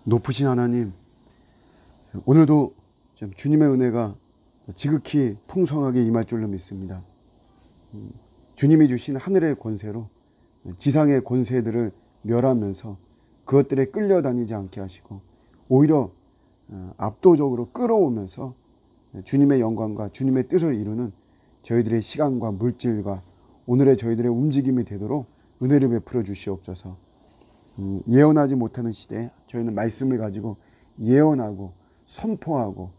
높으신 하나님, 오늘도 주님의 은혜가 지극히 풍성하게 임할 줄로 믿습니다. 주님이 주신 하늘의 권세로 지상의 권세들을 멸하면서 그것들에 끌려다니지 않게 하시고 오히려 압도적으로 끌어오면서 주님의 영광과 주님의 뜻을 이루는 저희들의 시간과 물질과 오늘의 저희들의 움직임이 되도록 은혜를 베풀어 주시옵소서. 예언하지 못하는 시대에 저희는 말씀을 가지고 예언하고 선포하고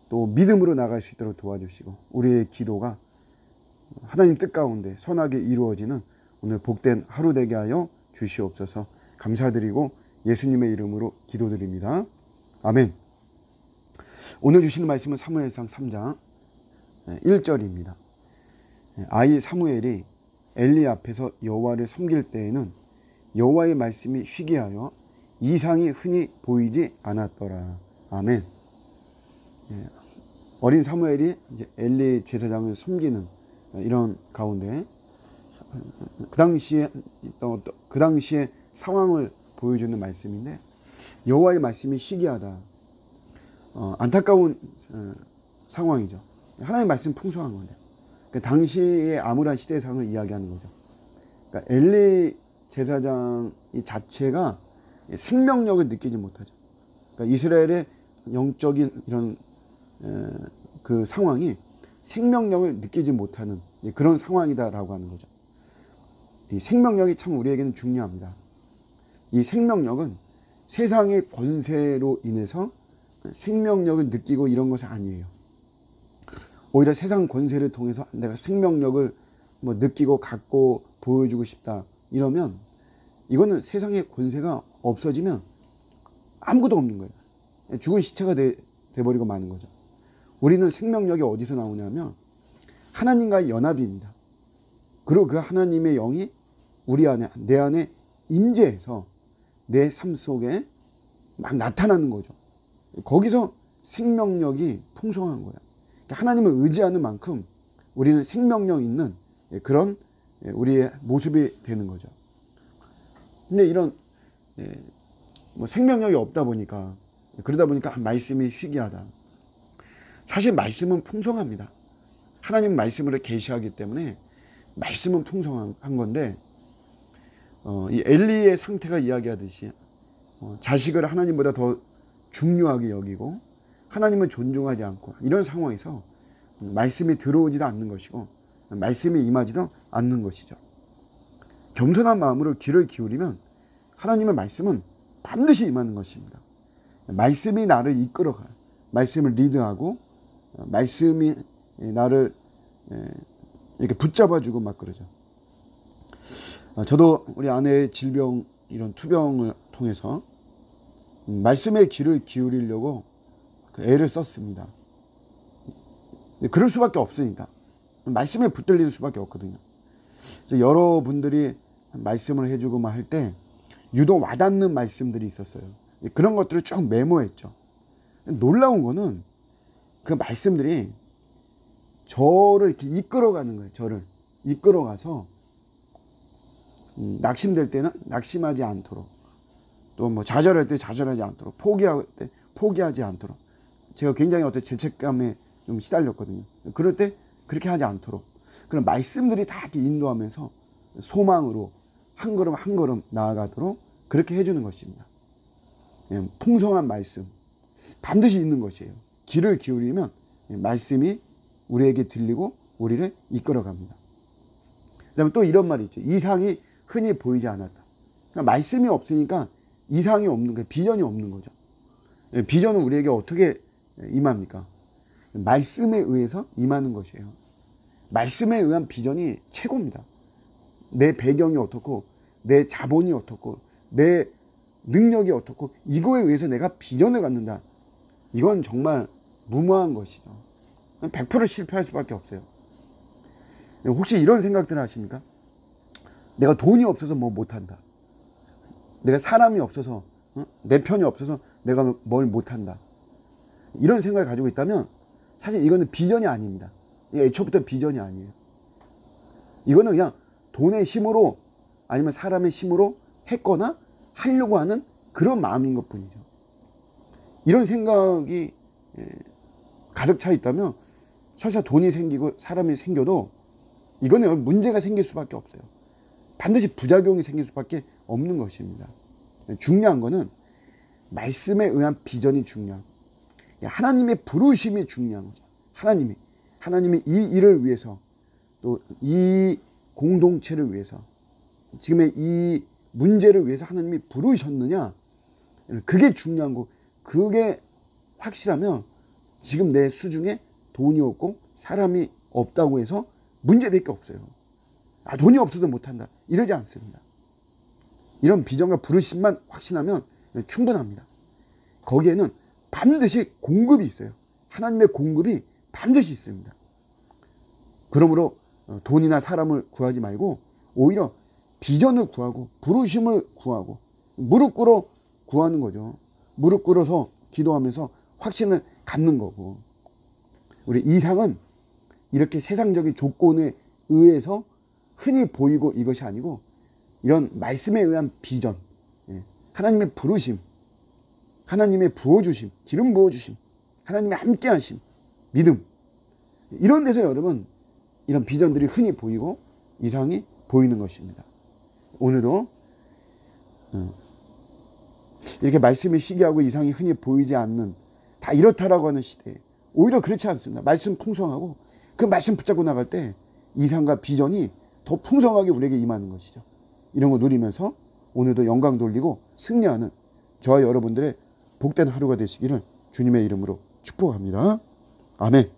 또 믿음으로 나갈 수 있도록 도와주시고 우리의 기도가 하나님 뜻 가운데 선하게 이루어지는 오늘 복된 하루 되게 하여 주시옵소서. 감사드리고 예수님의 이름으로 기도드립니다. 아멘. 오늘 주시는 말씀은 사무엘상 3장 1절입니다. 아이 사무엘이 엘리 앞에서 여호와를 섬길 때에는 여호와의 말씀이 희귀하여 이상이 흔히 보이지 않았더라. 아멘. 어린 사무엘이 이제 엘리 제사장을 섬기는 이런 가운데 그 당시에 상황을 보여주는 말씀인데 여호와의 말씀이 희귀하다. 안타까운 상황이죠. 하나님의 말씀 풍성한 건데 그 당시의 암울한 시대상을 이야기하는 거죠. 그러니까 엘리 제사장 이 자체가 생명력을 느끼지 못하죠. 그러니까 이스라엘의 영적인 이런 그 상황이 생명력을 느끼지 못하는 그런 상황이다라고 하는 거죠. 이 생명력이 참 우리에게는 중요합니다. 이 생명력은 세상의 권세로 인해서 생명력을 느끼고 이런 것은 아니에요. 오히려 세상 권세를 통해서 내가 생명력을 느끼고 갖고 보여주고 싶다 이러면 이거는 세상의 권세가 없어지면 아무것도 없는 거예요. 죽은 시체가 돼버리고 마는 거죠. 우리는 생명력이 어디서 나오냐면 하나님과의 연합입니다. 그리고 그 하나님의 영이 우리 안에 내 안에 임재해서 내 삶 속에 막 나타나는 거죠. 거기서 생명력이 풍성한 거야. 하나님을 의지하는 만큼 우리는 생명력 있는 그런 우리의 모습이 되는 거죠. 근데 이런 생명력이 없다 보니까 그러다 보니까 말씀이 희귀하다. 사실 말씀은 풍성합니다. 하나님 말씀으로 계시하기 때문에 말씀은 풍성한 건데 이 엘리의 상태가 이야기하듯이 자식을 하나님보다 더 중요하게 여기고 하나님을 존중하지 않고 이런 상황에서 말씀이 들어오지도 않는 것이고 말씀이 임하지도 않는 것이죠. 겸손한 마음으로 귀를 기울이면 하나님의 말씀은 반드시 임하는 것입니다. 말씀이 나를 이끌어가요. 말씀을 리드하고 말씀이 나를 이렇게 붙잡아주고 막 그러죠. 저도 우리 아내의 질병 이런 투병을 통해서 말씀에 귀를 기울이려고 애를 썼습니다. 그럴 수밖에 없으니까 말씀에 붙들리는 수밖에 없거든요. 그래서 여러분들이 말씀을 해주고 막 할 때 유독 와닿는 말씀들이 있었어요. 그런 것들을 쭉 메모했죠. 놀라운 거는 그 말씀들이 저를 이렇게 이끌어가는 거예요. 저를 이끌어가서 낙심될 때는 낙심하지 않도록 또 좌절할 때 좌절하지 않도록 포기할 때 포기하지 않도록 제가 굉장히 어떤 죄책감에 좀 시달렸거든요. 그럴 때 그렇게 하지 않도록 그런 말씀들이 다 이렇게 인도하면서 소망으로 한 걸음 한 걸음 나아가도록 그렇게 해주는 것입니다. 풍성한 말씀 반드시 있는 것이에요. 귀를 기울이면 말씀이 우리에게 들리고 우리를 이끌어갑니다. 그 다음에 또 이런 말이 있죠. 이상이 흔히 보이지 않았다. 그러니까 말씀이 없으니까 이상이 없는 거예요. 비전이 없는 거죠. 비전은 우리에게 어떻게 임합니까? 말씀에 의해서 임하는 것이에요. 말씀에 의한 비전이 최고입니다. 내 배경이 어떻고 내 자본이 어떻고 내 능력이 어떻고 이거에 의해서 내가 비전을 갖는다. 이건 정말 무모한 것이죠. 100% 실패할 수밖에 없어요. 혹시 이런 생각들 하십니까? 내가 돈이 없어서 뭐 못한다. 내가 사람이 없어서 내 편이 없어서 내가 뭘 못한다. 이런 생각을 가지고 있다면 사실 이거는 비전이 아닙니다. 애초부터 비전이 아니에요. 이거는 그냥 돈의 힘으로 아니면 사람의 힘으로 했거나 하려고 하는 그런 마음인 것 뿐이죠. 이런 생각이 가득 차 있다면 설사 돈이 생기고 사람이 생겨도 이거는 문제가 생길 수밖에 없어요. 반드시 부작용이 생길 수밖에 없는 것입니다. 중요한 거는 말씀에 의한 비전이 중요한, 하나님의 부르심이 중요한 거죠. 하나님이 이 일을 위해서, 또 이 공동체를 위해서, 지금의 이 문제를 위해서 하나님이 부르셨느냐, 그게 중요한 거. 그게 확실하면 지금 내 수중에 돈이 없고 사람이 없다고 해서 문제될 게 없어요. 돈이 없어서 못한다, 이러지 않습니다. 이런 비전과 부르심만 확신하면 충분합니다. 거기에는 반드시 공급이 있어요. 하나님의 공급이 반드시 있습니다. 그러므로 돈이나 사람을 구하지 말고 오히려 비전을 구하고 부르심을 구하고 무릎 꿇어 구하는 거죠. 무릎 꿇어서 기도하면서 확신을 갖는 거고, 우리 이상은 이렇게 세상적인 조건에 의해서 흔히 보이고 이것이 아니고 이런 말씀에 의한 비전, 하나님의 부르심, 하나님의 부어주심, 기름 부어주심, 하나님의 함께하심, 믿음, 이런 데서 여러분 이런 비전들이 흔히 보이고 이상이 보이는 것입니다. 오늘도 이렇게 말씀이 시기하고 이상이 흔히 보이지 않는, 다 이렇다라고 하는 시대에 오히려 그렇지 않습니다. 말씀 풍성하고 그 말씀 붙잡고 나갈 때 이상과 비전이 더 풍성하게 우리에게 임하는 것이죠. 이런 거 누리면서 오늘도 영광 돌리고 승리하는 저와 여러분들의 복된 하루가 되시기를 주님의 이름으로 축복합니다. 아멘.